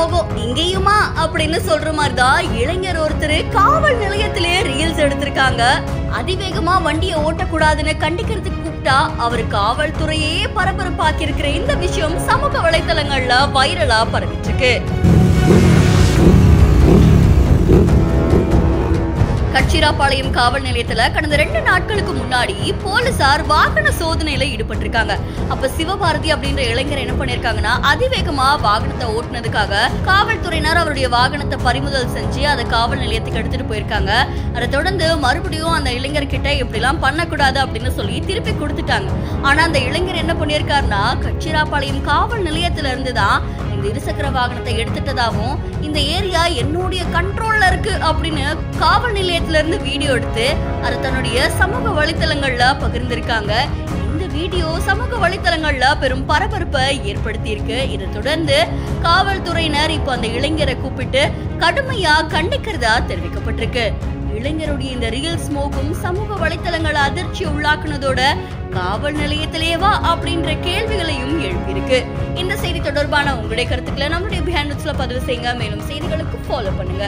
ஸ்மோகம் இங்கேயுமா அப்படின்னு சொல்ற மாதிரிதான் இளைஞர் ஒருத்தர் காவல் நிலையத்திலே ரீல்ஸ் எடுத்திருக்காங்க. அதிவேகமா வண்டியை ஓட்டக்கூடாதுன்னு கண்டிக்கிறதுக்கு கூப்பிட்டா அவர் காவல்துறையே பரபரப்பாக்கி இருக்கிற இந்த விஷயம் சமூக வலைதளங்கள்ல வைரலா பரவிட்டு இருக்கு. கச்சிராபாளையம் காவல் நிலையத்துல கடந்த 2 நாட்களுக்கு முன்னாடி போலீசார் வாகன சோதனையில ஈடுபட்டிருக்காங்க. அப்ப சிவபாரதி அப்படின்ற இளைஞர் என்ன பண்ணிருக்காங்கன்னா, அதிவேகமா வாகனத்தை ஓட்டுனதுக்காக காவல்துறையினர் அவருடைய வாகனத்தை பறிமுதல் செஞ்சு அதை காவல் நிலையத்துக்கு எடுத்துட்டு போயிருக்காங்க. அதை தொடர்ந்து மறுபடியும் அந்த இளைஞர்கிட்ட இப்படி எல்லாம் பண்ணக்கூடாது அப்படின்னு சொல்லி திருப்பி கொடுத்துட்டாங்க. ஆனா அந்த இளைஞர் என்ன பண்ணிருக்காருன்னா, கச்சிராபாளையம் காவல் நிலையத்துல இருந்துதான் இந்த இருசக்கர வாகனத்தை எடுத்துட்டதாகவும், இந்த ஏரியா என்னுடைய கண்ட்ரோல்ல இருக்கு அப்படின்னு காவல் நிலையத்தில இருந்து வீடியோ எடுத்து அதை தன்னுடைய சமூக வலைத்தளங்கள்ல பகிர்ந்திருக்காங்க. இந்த வீடியோ சமூக வலைத்தளங்கள்ல பெரும் பரபரப்பை ஏற்படுத்தி இருக்கு. இதை தொடர்ந்து காவல்துறையினர் இப்போ அந்த இளைஞரை கூப்பிட்டு கடுமையா கண்டிக்கிறதா தெரிவிக்கப்பட்டிருக்கு. இளைஞருடைய இந்த ரீல்ஸ் ஸ்மோகம் சமூக வலைத்தளங்களை அதிர்ச்சி உள்ளாக்குனதோட காவல் நிலையத்திலேவா அப்படின்ற கேள்விகளையும் எழுப்பியிருக்கு. இந்த செய்தி தொடர்பான உங்களுடைய கருத்துக்களை நம்முடைய பிஹைண்ட் நியூஸ்ல பதிவு செய்யுங்க. மேலும் செய்திகளுக்கு ஃபாலோ பண்ணுங்க.